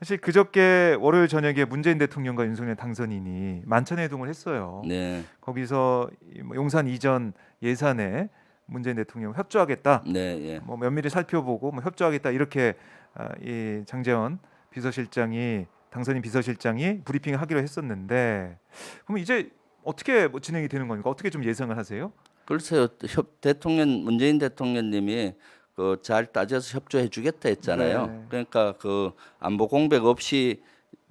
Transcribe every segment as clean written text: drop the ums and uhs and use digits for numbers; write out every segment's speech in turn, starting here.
사실 그저께 월요일 저녁에 문재인 대통령과 윤석열 당선인이 만찬회동을 했어요. 네, 거기서 뭐 용산 이전 예산에 문재인 대통령 협조하겠다, 네, 예. 뭐 면밀히 살펴보고 뭐 협조하겠다 이렇게 이 장제원 비서실장이 당선인 비서실장이 브리핑을 하기로 했었는데, 그럼 이제 어떻게 뭐 진행이 되는 겁니까? 어떻게 좀 예상을 하세요? 글쎄요, 문재인 대통령님이 그 잘 따져서 협조해 주겠다 했잖아요. 네. 그러니까 그 안보 공백 없이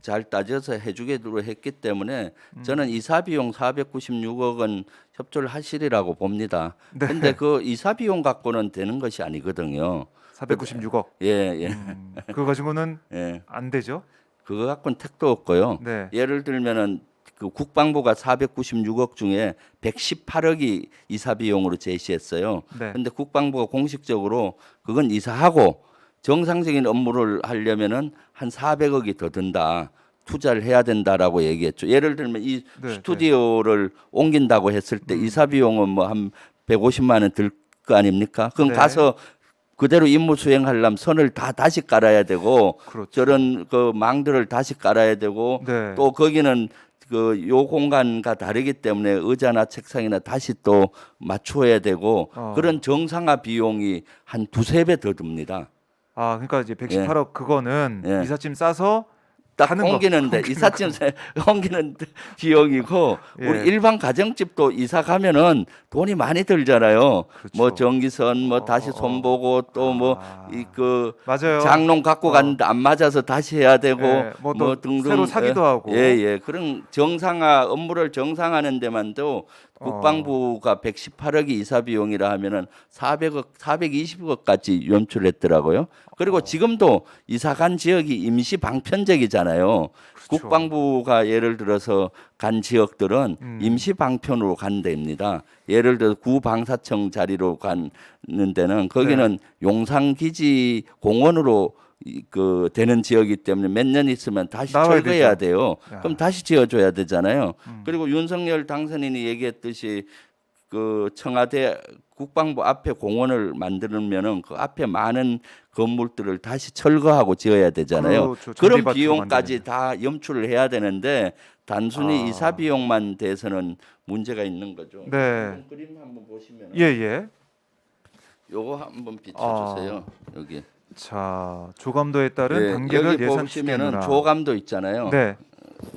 잘 따져서 해주기로 했기 때문에 저는 이사 비용 496억 원 협조를 하시리라고 봅니다. 네. 근데 그 이사 비용 갖고는 되는 것이 아니거든요. 496억. 예, 예, 그거 가지고는 예. 안 되죠. 그거 갖고는 택도 없고요. 네. 예를 들면은 그 국방부가 496억 중에 118억이 이사 비용으로 제시했어요. 네. 근데 국방부가 공식적으로 그건 이사하고 정상적인 업무를 하려면은 한 400억이 더 든다. 투자를 해야 된다라고 얘기했죠. 예를 들면 이 네, 스튜디오를 옮긴다고 했을 때 이사 비용은 뭐 한 150만 원 들 거 아닙니까? 그럼 네. 가서 그대로 임무 수행하려면 선을 다 다시 깔아야 되고 그렇죠. 저런 그 망들을 다시 깔아야 되고 네. 또 거기는 그 요 공간과 다르기 때문에 의자나 책상이나 다시 또 맞추어야 되고 그런 정상화 비용이 한 두세 배 더 듭니다. 그러니까 이제 118억 그거는 예. 이삿짐 싸서 딱 하는 거. 옮기는데 이삿짐 옮기는 비용이고 예. 우리 일반 가정집도 이사 가면은 돈이 많이 들잖아요. 그렇죠. 뭐 전기선 뭐 다시 손보고 또 뭐 이 그 맞아요. 장롱 갖고 갔는데 안 맞아서 다시 해야 되고 예, 뭐또 등등 새로 사기도 하고. 예예 그런 정상화 업무를 정상하는 데만도 국방부가 118억이 이사 비용이라 하면은 400억 420억까지 연출했더라고요. 그리고 지금도 이사 간 지역이 임시 방편적이잖아요. 그렇죠. 국방부가 예를 들어서 간 지역들은 임시 방편으로 간 데입니다. 예를 들어 구방사청 자리로 가는 데는 거기는 용산 기지 공원으로 그 되는 지역이기 때문에 몇 년 있으면 다시 나와야 철거해야 되죠. 돼요. 야. 그럼 다시 지어줘야 되잖아요. 그리고 윤석열 당선인이 얘기했듯이 그 청와대 국방부 앞에 공원을 만들면은 그 앞에 많은 건물들을 다시 철거하고 지어야 되잖아요. 그렇죠. 그런 잔디밭으로 비용까지 만드는데. 다 염출을 해야 되는데 단순히 아. 이사 비용만 돼서는 문제가 있는 거죠. 네. 한번 그림 한번 보시면 예, 예. 요거 한번 비춰주세요. 여기. 자, 조감도에 따른 네, 단계별 여기 예산 보시면은 추진이나. 조감도 있잖아요. 네.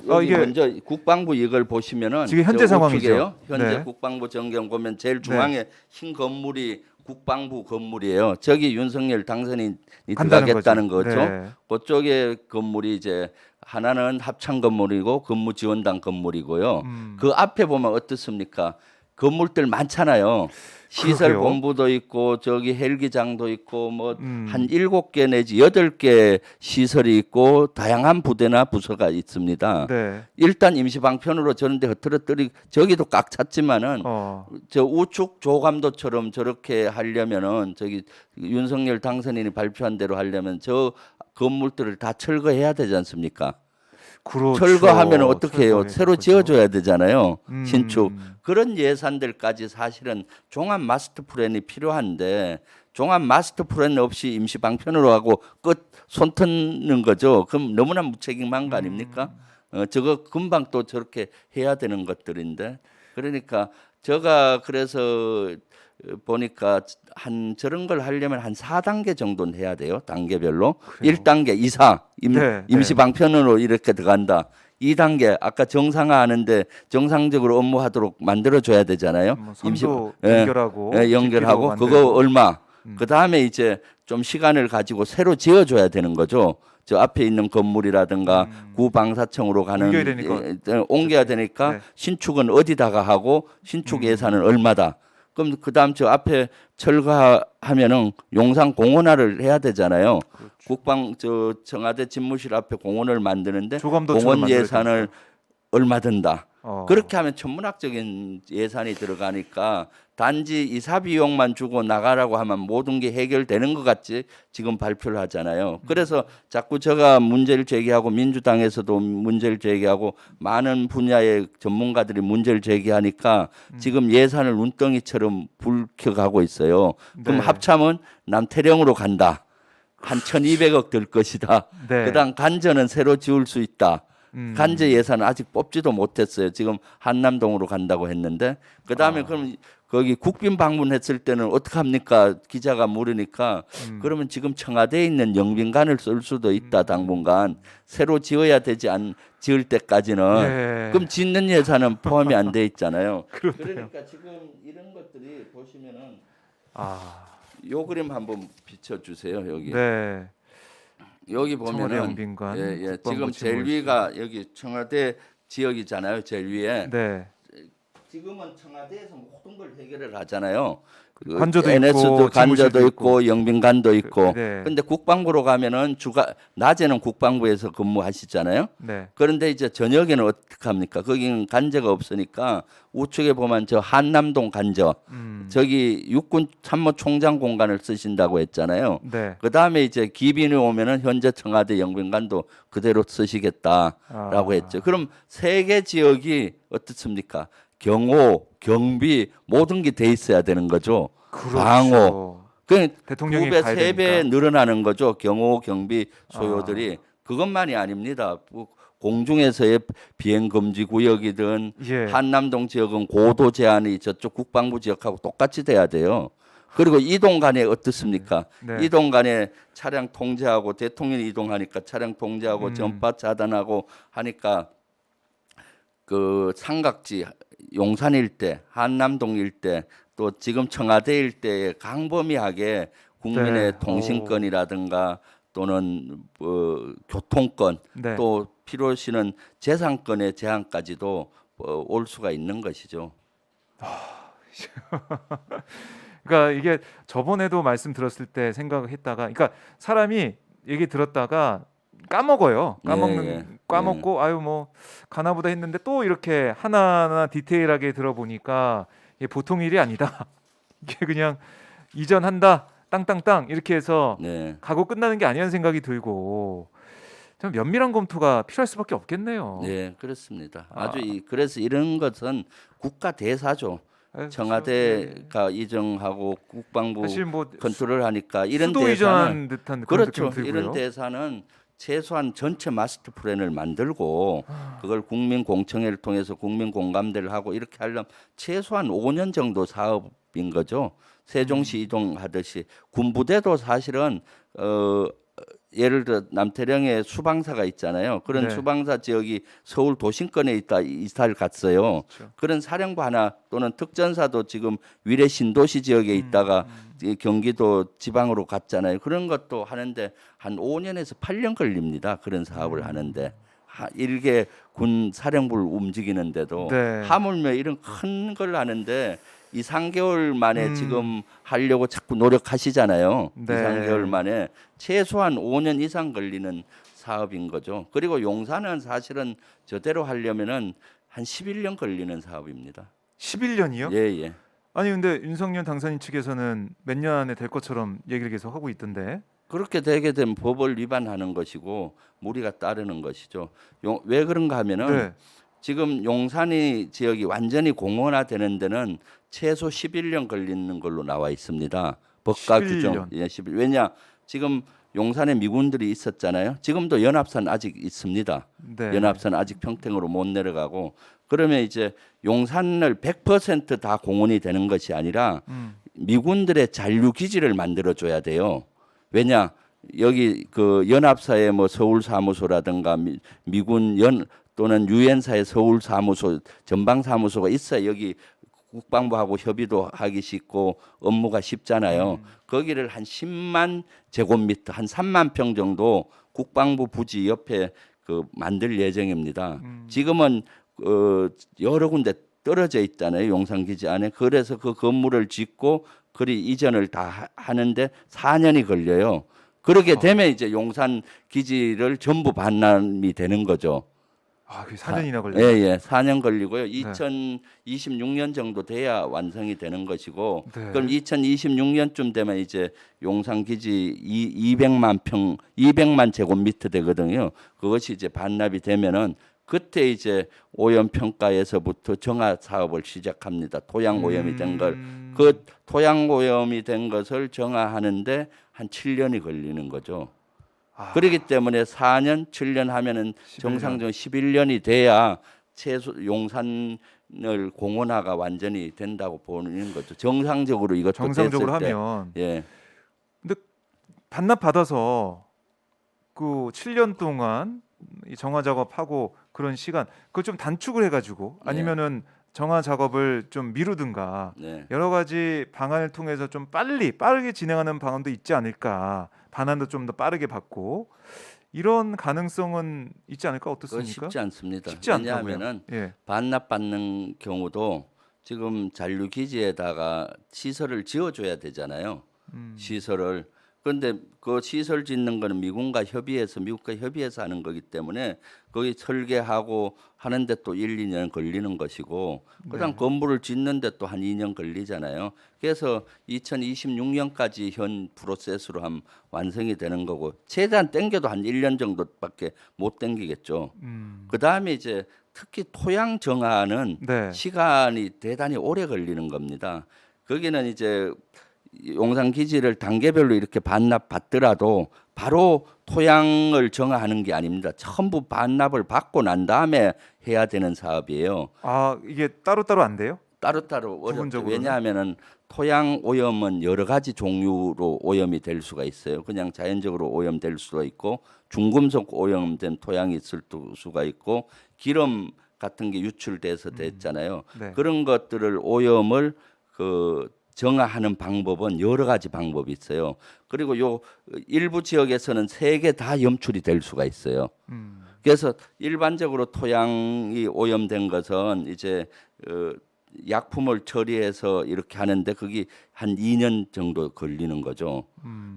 여기 이게 먼저 국방부 이걸 보시면은 지금 현재 저 상황이죠. 우측에요. 현재 네. 국방부 전경 보면 제일 중앙에 흰 건물이 국방부 건물이에요. 저기 윤석열 당선인이 간다는 들어가겠다는 거죠. 거죠. 네. 그쪽에 건물이 이제 하나는 합창 건물이고 근무지원단 건물이고요. 음. 그 앞에 보면 어떻습니까? 건물들 많잖아요. 시설 그러게요. 본부도 있고 저기 헬기장도 있고 뭐 음. 한 7개 내지 8개 시설이 있고 다양한 부대나 부서가 있습니다. 네. 일단 임시방편으로 저런데 흐트러뜨리 저기도 꽉 찼지만은 저 우측 조감도처럼 저렇게 하려면은 저기 윤석열 당선인이 발표한 대로 하려면 저 건물들을 다 철거해야 되지 않습니까? 그렇죠. 철거하면 어떻게 해요? 철거해야 새로 되죠. 지어줘야 되잖아요. 음. 신축. 그런 예산들까지 사실은 종합 마스터 플랜이 필요한데 종합 마스터 플랜 없이 임시 방편으로 하고 끝 손 터는 거죠. 그럼 너무나 무책임한 거 아닙니까? 저거 금방 또 저렇게 해야 되는 것들인데 그러니까 제가 그래서 보니까 한 저런 걸 하려면 한 4단계 정도는 해야 돼요. 단계별로. 그래요? 1단계 이사 네, 임시 네. 방편으로 이렇게 들어간다. 2단계 아까 정상화하는데 정상적으로 업무하도록 만들어 줘야 되잖아요. 뭐 선도 예, 연결하고 연결하고 집기도 그거 만들고. 얼마. 그다음에 이제 좀 시간을 가지고 새로 지어 줘야 되는 거죠. 저 앞에 있는 건물이라든가 구방사청으로 가는 옮겨야 되니까. 옮겨야 되니까 네. 신축은 어디다가 하고 신축 예산은 얼마다. 그럼 그다음 저 앞에 철거하면은 용산 공원화를 해야 되잖아요. 그렇죠. 국방 저 청와대 집무실 앞에 공원을 만드는데 조감도처럼 공원 만들어야 예산을 얼마 든다. 어. 그렇게 하면 천문학적인 예산이 들어가니까 단지 이사 비용만 주고 나가라고 하면 모든 게 해결되는 것 같지 지금 발표를 하잖아요. 그래서 자꾸 제가 문제를 제기하고 민주당에서도 문제를 제기하고 많은 분야의 전문가들이 문제를 제기하니까 지금 예산을 눈덩이처럼 불켜가고 있어요. 그럼 네. 합참은 남태령으로 간다. 한 1,200억 들 것이다. 네. 그다음 간저는 새로 지을 수 있다. 음. 간저 예산은 아직 뽑지도 못했어요. 지금 한남동으로 간다고 했는데 그다음에 그럼 거기 국빈 방문했을 때는 어떻게 합니까? 기자가 물으니까 그러면 지금 청와대에 있는 영빈관을 쓸 수도 있다. 당분간 새로 지어야 되지 않 지을 때까지는 예. 그럼 짓는 예산은 포함이 안 돼 있잖아요. 그렇네요. 그러니까 지금 이런 것들이 보시면은 아, 요 그림 한번 비춰 주세요. 여기. 네. 여기 청와대 보면은 영빈관, 예, 예. 국방부 지금 제일 지무실수. 위가 여기 청와대 지역이잖아요. 제일 위에. 네. 지금은 청와대에서 모든 걸 해결을 하잖아요. 그 관저도 NS도 있고, 관저도 지무실도 있고 영빈관도 있고. 네. 근데 국방부로 가면은 낮에는 국방부에서 근무하시잖아요. 네. 그런데 이제 저녁에는 어떻게 합니까? 거기는 관저가 없으니까 우측에 보면 저 한남동 관저 저기 육군 참모총장 공간을 쓰신다고 했잖아요. 네. 그 다음에 이제 기빈이 오면은 현재 청와대 영빈관도 그대로 쓰시겠다라고 했죠. 그럼 세 개 지역이 어떻습니까? 경호, 경비 모든 게 돼 있어야 되는 거죠. 그렇죠. 방호. 그 대통령이 2배, 가야 3배 되니까. 늘어나는 거죠. 경호, 경비 소요들이. 그것만이 아닙니다. 공중에서의 비행 금지 구역이든 예. 한남동 지역은 고도 제한이 저쪽 국방부 지역하고 똑같이 돼야 돼요. 그리고 이동 간에 어떻습니까? 네. 이동 간에 차량 통제하고 대통령이 이동하니까 차량 통제하고 전파 차단하고 하니까 그 삼각지 용산 일대, 한남동 일대 또 지금 청와대 일대에 강범위하게 국민의 네. 통신권이라든가 또는 교통권 네. 또 필요시는 재산권의 제한까지도 올 수가 있는 것이죠. 그러니까 이게 저번에도 말씀 들었을 때 생각을 했다가, 그러니까 사람이 얘기 들었다가 까먹어요. 예. 까먹고 아유 뭐 가나보다 했는데 또 이렇게 하나하나 디테일하게 들어보니까 이게 보통 일이 아니다. 이게 그냥 이전한다 땅땅땅 이렇게 해서 네. 가고 끝나는 게 아니라는 생각이 들고 참 면밀한 검토가 필요할 수밖에 없겠네요. 네, 그렇습니다. 아. 아주 그래서 이런 것은 국가 대사죠. 아유, 청와대가 이정하고 국방부 사실 뭐 컨트롤하니까 이런 수도 대사는 이전한 듯한 그런 그렇죠. 느낌 들고요. 이런 대사는 최소한 전체 마스터 플랜을 만들고 그걸 국민 공청회를 통해서 국민 공감대를 하고 이렇게 하려면 최소한 5년 정도 사업인 거죠. 세종시 이동하듯이 군부대도 사실은 예를 들어 남태령에 수방사가 있잖아요. 그런 네. 수방사 지역이 서울 도심권에 있다 이사를 갔어요. 그렇죠. 그런 사령부 하나 또는 특전사도 지금 위례 신도시 지역에 있다가 이 경기도 지방으로 갔잖아요. 그런 것도 하는데 한 5년에서 8년 걸립니다. 그런 사업을 하는데 일개 군 사령부를 움직이는데도 네. 하물며 이런 큰 걸 하는데 2, 3개월 만에 지금 하려고 자꾸 노력하시잖아요. 네. 2, 3개월 만에 최소한 5년 이상 걸리는 사업인 거죠. 그리고 용산은 사실은 저대로 하려면은 한 11년 걸리는 사업입니다. 11년이요? 예, 예. 아니 근데 윤석열 당선인 측에서는 몇 년 안에 될 것처럼 얘기를 계속 하고 있던데. 그렇게 되게 되면 법을 위반하는 것이고 무리가 따르는 것이죠. 왜 그런가 하면은 네. 지금 용산이 지역이 완전히 공원화되는 데는 최소 11년 걸리는 걸로 나와 있습니다. 법과 11년. 규정. 예, 11. 왜냐? 지금 용산에 미군들이 있었잖아요. 지금도 연합선 아직 있습니다. 네. 연합선 아직 평택으로 못 내려가고 그러면 이제 용산을 100%다 공원이 되는 것이 아니라 미군들의 잔류 기지를 만들어 줘야 돼요. 왜냐? 여기 그 연합사의 뭐 서울 사무소라든가 미군 또는 유엔사의 서울 사무소 전방 사무소가 있어야 여기 국방부하고 협의도 하기 쉽고 업무가 쉽잖아요. 거기를 한 10만 제곱미터, 한 3만 평 정도 국방부 부지 옆에 그 만들 예정입니다. 지금은 여러 군데 떨어져 있잖아요. 용산 기지 안에. 그래서 그 건물을 짓고 그리 이전을 다 하는데 4년이 걸려요. 그렇게 되면 이제 용산 기지를 전부 반납이 되는 거죠. 아, 그게 4년이나 걸려요. 예, 예. 4년 걸리고요. 2026년 정도 돼야 완성이 되는 것이고 네. 그럼 2026년쯤 되면 이제 용산 기지 200만 평, 200만 제곱미터 되거든요. 그것이 이제 반납이 되면은 그때 이제 오염 평가에서부터 정화 사업을 시작합니다. 토양 오염이 된 걸. 그 토양 오염이 된 것을 정화하는데 한 7년이 걸리는 거죠. 아, 그렇기 때문에 4년, 7년 하면은 11년. 정상적으로 11년이 돼야 최소 용산을 공원화가 완전히 된다고 보는 거죠. 정상적으로 이것도 정상적으로 됐을 때. 하면 예. 근데 반납 받아서 그 7년 동안 이 정화 작업하고 그런 시간 그걸 좀 단축을 해가지고 네. 아니면은 정화 작업을 좀 미루든가 네. 여러 가지 방안을 통해서 좀 빠르게 진행하는 방안도 있지 않을까. 반환도 좀 더 빠르게 받고 이런 가능성은 있지 않을까 그거 어떻습니까? 쉽지 않습니다. 쉽지 않다고요. 왜냐하면은 예. 반납받는 경우도 지금 잔류 기지에다가 시설을 지어줘야 되잖아요. 시설을. 그런데 그 시설 짓는 거는 미국과 협의해서 하는 거기 때문에 거기 설계하고 하는데 또 1, 2년 걸리는 것이고 그다음 네. 건물을 짓는데 또 한 2년 걸리잖아요. 그래서 2026년까지 현 프로세스로 한 완성이 되는 거고 최대한 땡겨도 한 1년 정도밖에 못 땡기겠죠. 그다음에 이제 특히 토양 정화는 네. 시간이 대단히 오래 걸리는 겁니다. 거기는 이제 용산 기지를 단계별로 이렇게 반납 받더라도 바로 토양을 정화하는 게 아닙니다. 전부 반납을 받고 난 다음에 해야 되는 사업이에요. 아 이게 따로따로 안 돼요? 따로따로 어렵죠. 부분적으로는? 왜냐하면은 토양 오염은 여러 가지 종류로 오염이 될 수가 있어요. 그냥 자연적으로 오염될 수가 있고 중금속 오염된 토양이 있을 수가 있고 기름 같은 게 유출돼서 됐잖아요. 네. 그런 것들을 오염을 그 정화하는 방법은 여러 가지 방법이 있어요. 그리고 요 일부 지역에서는 세 개 다 염출이 될 수가 있어요. 그래서 일반적으로 토양이 오염된 것은 이제 약품을 처리해서 이렇게 하는데 그게 한 2년 정도 걸리는 거죠.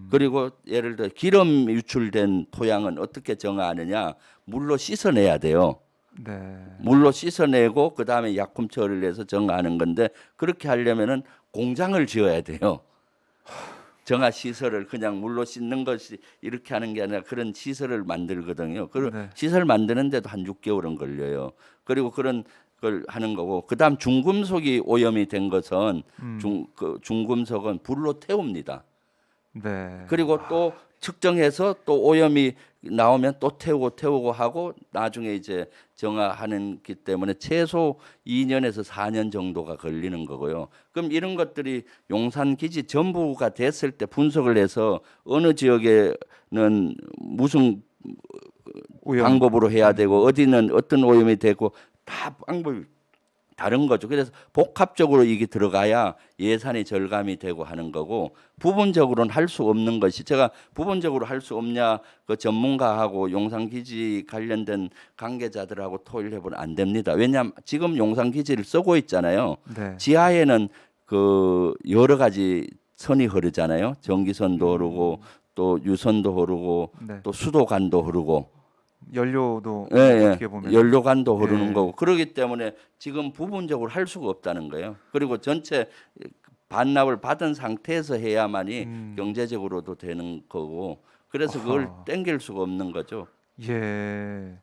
그리고 예를 들어 기름 유출된 토양은 어떻게 정화하느냐? 물로 씻어내야 돼요. 네. 물로 씻어내고 그 다음에 약품 처리를 해서 정화하는 건데 그렇게 하려면은 공장을 지어야 돼요. 정화 시설을 그냥 물로 씻는 것이 이렇게 하는 게 아니라 그런 시설을 만들거든요. 그 네. 시설 만드는데도 한 6개월은 걸려요. 그리고 그런 걸 하는 거고 그다음 중금속이 오염이 된 것은 중금속은 불로 태웁니다. 네. 그리고 또 측정해서 또 오염이 나오면 또 태우고 하고 나중에 이제 정화하는 기 때문에 최소 2년에서 4년 정도가 걸리는 거고요. 그럼 이런 것들이 용산 기지 전부가 됐을 때 분석을 해서 어느 지역에는 무슨 오염. 방법으로 해야 되고 어디는 어떤 오염이 되고 다 방법이 다른 거죠. 그래서 복합적으로 이게 들어가야 예산이 절감이 되고 하는 거고 부분적으로는 할 수 없는 것이 제가 부분적으로 할 수 없냐 그 전문가하고 용산기지 관련된 관계자들하고 토의를 해보면 안 됩니다. 왜냐하면 지금 용산기지를 쓰고 있잖아요. 네. 지하에는 그 여러 가지 선이 흐르잖아요. 전기선도 흐르고 또 유선도 흐르고 네. 또 수도관도 흐르고 연료도 예, 예. 어떻게 보면 연료관도 흐르는 예. 거고 그러기 때문에 지금 부분적으로 할 수가 없다는 거예요. 그리고 전체 반납을 받은 상태에서 해야만이 경제적으로도 되는 거고 그래서 그걸 아하. 땡길 수가 없는 거죠. 예.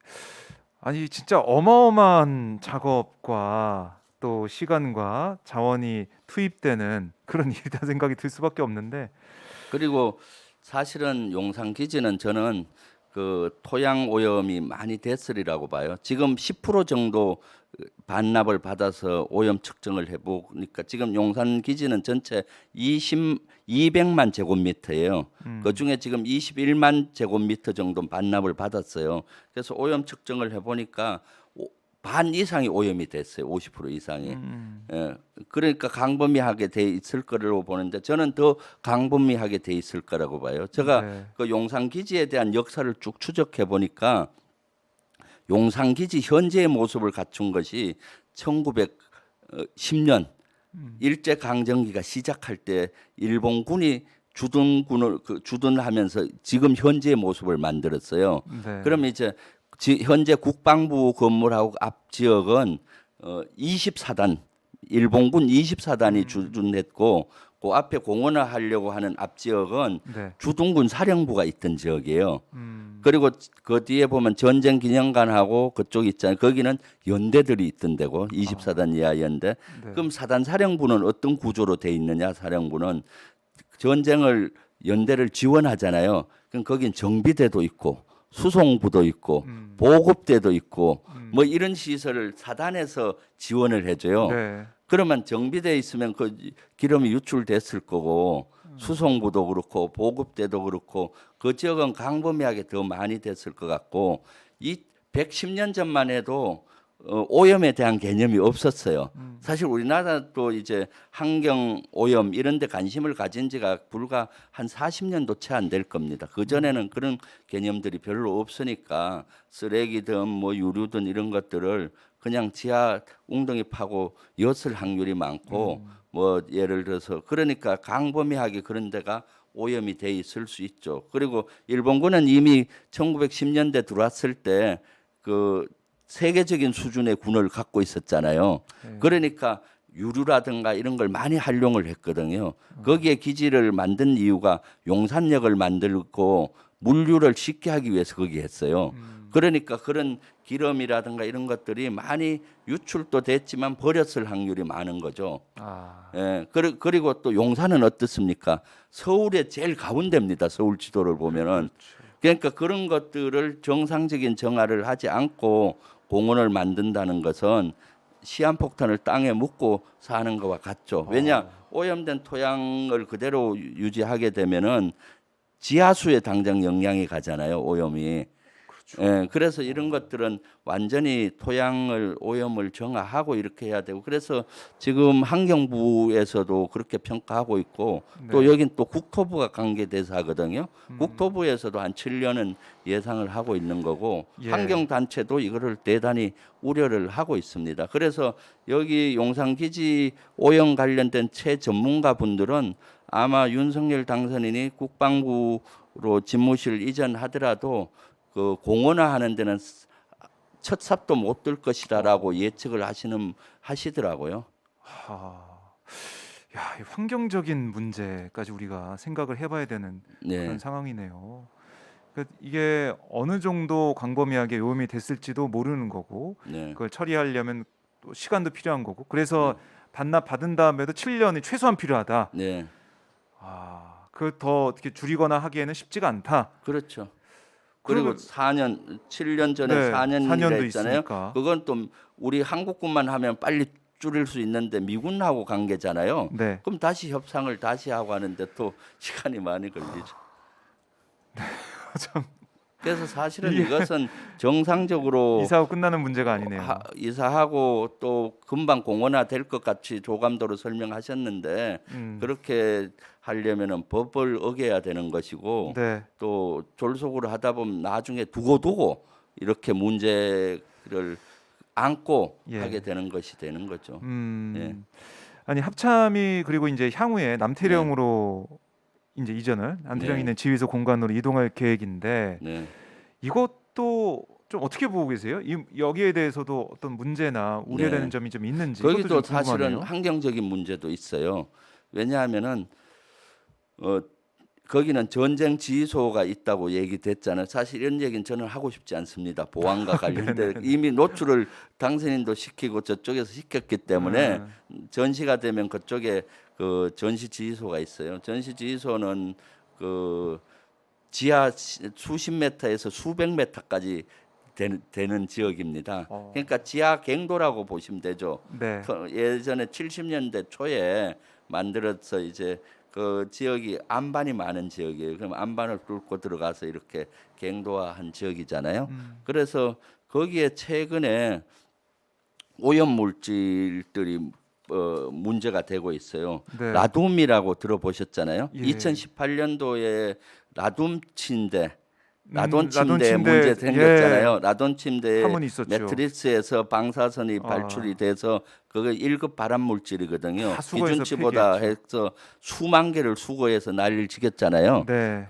아니 진짜 어마어마한 작업과 또 시간과 자원이 투입되는 그런 일이다 생각이 들 수밖에 없는데 그리고 사실은 용산 기지는 저는 그 토양 오염이 많이 됐으리라고 봐요. 지금 10% 정도 반납을 받아서 오염 측정을 해보니까 지금 용산 기지는 전체 200만 제곱미터예요. 그 중에 지금 21만 제곱미터 정도 반납을 받았어요. 그래서 오염 측정을 해보니까 반 이상이 오염이 됐어요. 50% 이상이. 예, 그러니까 강범위하게 돼 있을 거라고 보는데 저는 더 강범위하게 돼 있을 거라고 봐요. 제가 네. 그 용산 기지에 대한 역사를 쭉 추적해 보니까 용산 기지 현재의 모습을 갖춘 것이 1910년 일제 강점기가 시작할 때 일본군이 주둔하면서 지금 현재의 모습을 만들었어요. 네. 그러면 이제 현재 국방부 건물하고 앞 지역은 24단 일본군 24단이 주둔했고 그 앞에 공원을 하려고 하는 앞 지역은 네. 주둔군 사령부가 있던 지역이에요. 그리고 그 뒤에 보면 전쟁 기념관하고 그쪽 있잖아요. 거기는 연대들이 있던 데고 24단 이하 연대. 네. 그럼 사단 사령부는 어떤 구조로 돼 있느냐? 사령부는 전쟁을 연대를 지원하잖아요. 그럼 거긴 정비대도 있고 수송부도 있고 보급대도 있고 뭐 이런 시설을 사단에서 지원을 해줘요. 네. 그러면 정비대에 있으면 그 기름이 유출됐을 거고 수송부도 그렇고 보급대도 그렇고 그 지역은 광범위하게 더 많이 됐을 것 같고 이 110년 전만 해도 오염에 대한 개념이 없었어요. 사실 우리나라도 이제 환경 오염 이런 데 관심을 가진 지가 불과 한 40년도 채 안 될 겁니다. 그 전에는 그런 개념들이 별로 없으니까 쓰레기든 뭐 유류든 이런 것들을 그냥 지하 웅덩이 파고 엿을 확률이 많고 뭐 예를 들어서 그러니까 광범위하게 그런 데가 오염이 돼 있을 수 있죠. 그리고 일본군은 이미 1910년대 들어왔을 때 그 세계적인 수준의 군을 갖고 있었잖아요. 네. 그러니까 유류라든가 이런 걸 많이 활용을 했거든요. 거기에 기지를 만든 이유가 용산역을 만들고 물류를 쉽게 하기 위해서 거기 했어요. 그러니까 그런 기름이라든가 이런 것들이 많이 유출도 됐지만 버렸을 확률이 많은 거죠. 아, 예, 그리고 또 용산은 어떻습니까? 서울의 제일 가운데입니다. 서울 지도를 보면은. 그러니까 그런 것들을 정상적인 정화를 하지 않고 공원을 만든다는 것은 시한폭탄을 땅에 묻고 사는 것과 같죠. 왜냐? 오염된 토양을 그대로 유지하게 되면은 지하수에 당장 영향이 가잖아요. 오염이. 예, 그래서 이런 것들은 완전히 토양을 오염을 정화하고 이렇게 해야 되고 그래서 지금 환경부에서도 그렇게 평가하고 있고 또 네. 여긴 또 국토부가 관계대사거든요. 국토부에서도 한 7년은 예상을 하고 있는 거고 예. 환경단체도 이거를 대단히 우려를 하고 있습니다. 그래서 여기 용산기지 오염 관련된 최전문가 분들은 아마 윤석열 당선인이 국방부로 집무실 이전하더라도 그 공원화하는 데는 첫 삽도 못 들 것이다라고 예측을 하시더라고요. 하. 야, 이 환경적인 문제까지 우리가 생각을 해봐야 되는 네, 그런 상황이네요. 이게 어느 정도 광범위하게 오염이 됐을지도 모르는 거고, 네, 그걸 처리하려면 또 시간도 필요한 거고, 그래서 반납 받은 다음에도 7년이 최소한 필요하다. 네, 아, 그 더 어떻게 줄이거나 하기에는 쉽지가 않다. 그렇죠. 그리고 그러면 4년, 7년 전에 네, 4년이라 4년도 했잖아요. 있으니까. 그건 또 우리 한국군만 하면 빨리 줄일 수 있는데 미군하고 관계잖아요. 네. 그럼 다시 협상을 다시 하고 하는데 또 시간이 많이 걸리죠. 참 그래서 사실은 이게 이것은 정상적으로 이사하고 끝나는 문제가 아니네요. 이사하고 또 금방 공원화 될 것 같이 조감도로 설명하셨는데 음, 그렇게 하려면은 법을 어겨야 되는 것이고 네. 또 졸속으로 하다 보면 나중에 두고두고 이렇게 문제를 안고 예. 하게 되는 것이 되는 거죠. 예. 아니 합참이 그리고 이제 향후에 네. 남태령으로 이제 이전을 남태령에 네. 있는 지휘소 공간으로 이동할 계획인데 네. 이것도 좀 어떻게 보고 계세요? 여기에 대해서도 어떤 문제나 우려되는 네. 점이 좀 있는지 이것도 거기도 좀 사실은 궁금하네요. 환경적인 문제도 있어요. 왜냐하면은 어, 거기는 전쟁 지휘소가 있다고 얘기됐잖아요. 사실 이런 얘기는 저는 하고 싶지 않습니다. 보안과 관련돼 이미 노출을 당선인도 시키고 저쪽에서 시켰기 때문에 음, 전시가 되면 그쪽에 그 전시 지휘소가 있어요. 전시 지휘소는 그 지하 수십 메터에서 수백 메터까지 되는 지역입니다. 어, 그러니까 지하 갱도라고 보시면 되죠. 네. 예전에 70년대 초에 만들어서 이제 그 지역이 안반이 많은 지역이에요. 그럼 안반을 뚫고 들어가서 이렇게 갱도화한 지역이잖아요. 그래서 거기에 최근에 오염 물질들이 문제가 되고 있어요. 네. 라둠이라고 들어보셨잖아요. 예. 2018년도에 라둠 침대 라돈 라돈 침대 문제 생겼잖아요. 예, 라돈 침대 파문이 있었죠. 매트리스에서 방사선이 아. 발출이 돼서 그거 1급 발암 물질이거든요. 다 수거해서 기준치보다 폐기했죠. 해서 수만 개를 수거해서 난리를 지겼잖아요. 네.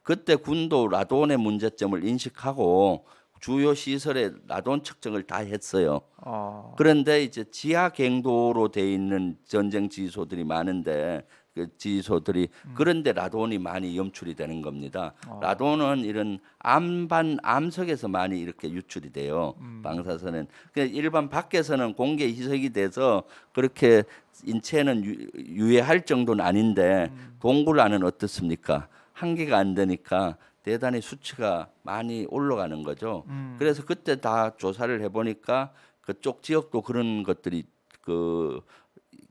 그때 군도 라돈의 문제점을 인식하고 주요 시설에 라돈 측정을 다 했어요. 아, 그런데 이제 지하 갱도로 돼 있는 전쟁 지휘소들이 많은데 그 지소들이 그런데 라돈이 많이 염출이 되는 겁니다. 어. 라돈은 이런 암석에서 많이 이렇게 유출이 돼요. 방사선은 일반 밖에서는 공기에 희석이 돼서 그렇게 인체는 유해할 정도는 아닌데 동굴 안은 어떻습니까? 한계가 안 되니까 대단히 수치가 많이 올라가는 거죠. 그래서 그때 다 조사를 해보니까 그쪽 지역도 그런 것들이 그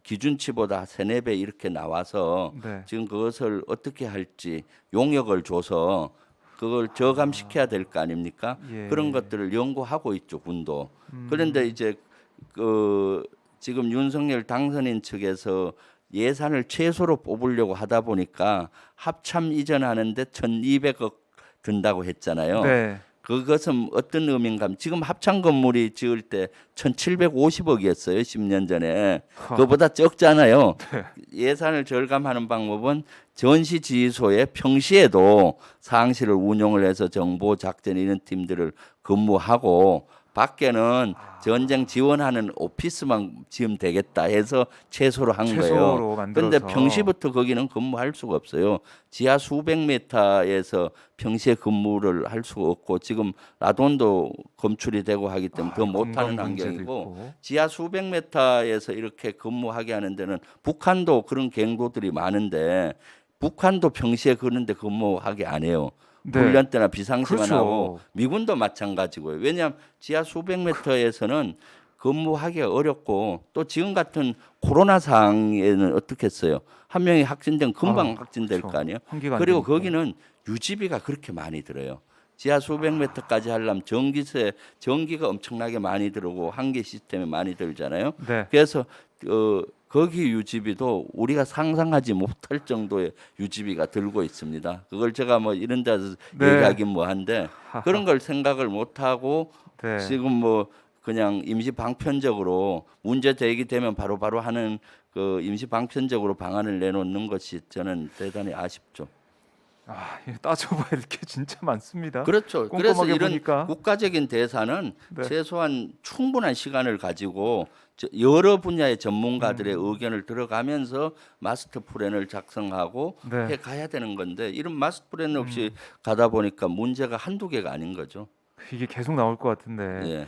기준치보다 3~4배 이렇게 나와서 네. 지금 그것을 어떻게 할지 용역을 줘서 그걸 저감시켜야 될 거 아닙니까? 예. 그런 것들을 연구하고 있죠, 군도. 그런데 이제 그 지금 윤석열 당선인 측에서 예산을 최소로 뽑으려고 하다 보니까 합참 이전하는데 1,200억 든다고 했잖아요. 네. 그것은 어떤 의미인가 하면 지금 합창 건물이 지을 때 1,750억이었어요. 10년 전에. 그거보다 적잖아요. 예산을 절감하는 방법은 전시 지휘소에 평시에도 상시를 운용을 해서 정보 작전 이런 팀들을 근무하고 밖에는 전쟁 지원하는 오피스만 지으면 되겠다 해서 최소로 한 최소로 거예요. 그런데 만들어서. 평시부터 거기는 근무할 수가 없어요. 지하 수백 미터에서 평시에 근무를 할 수가 없고 지금 라돈도 검출이 되고 하기 때문에 더 못하는 건강 문제도 환경이고 있고. 지하 수백 미터에서 이렇게 근무하게 하는 데는 북한도 그런 갱도들이 많은데 북한도 평시에 그런데 근무하게 안 해요. 네. 훈련 때나 비상시만 그렇죠. 하고 미군도 마찬가지고요. 왜냐하면 지하 수백 미터에서는 근무하기가 어렵고 또 지금 같은 코로나 상황에는 어떻겠어요? 한 명이 확진되면 금방 확진될 그렇죠. 거 아니에요? 환기가 안 그리고 되니까. 거기는 유지비가 그렇게 많이 들어요. 지하 수백 미터까지 하려면 전기가 엄청나게 많이 들고 한계 시스템이 많이 들잖아요. 네. 그래서 거기 유지비도 우리가 상상하지 못할 정도의 유지비가 들고 있습니다. 그걸 제가 뭐 이런 데서 네. 얘기하긴 뭐한데 그런 걸 생각을 못하고 네. 지금 뭐 그냥 임시 방편적으로 문제 제기되면 바로바로 하는 그 임시 방편적으로 방안을 내놓는 것이 저는 대단히 아쉽죠. 이거 따져봐야 될 게 진짜 많습니다. 그렇죠. 그래서 꼼꼼하게 이런 보니까. 국가적인 대사는 네. 최소한 충분한 시간을 가지고 여러 분야의 전문가들의 의견을 들어가면서 마스터 플랜을 작성하고 네. 해 가야 되는 건데 이런 마스터 플랜 없이 가다 보니까 문제가 한두 개가 아닌 거죠. 이게 계속 나올 것 같은데. 예.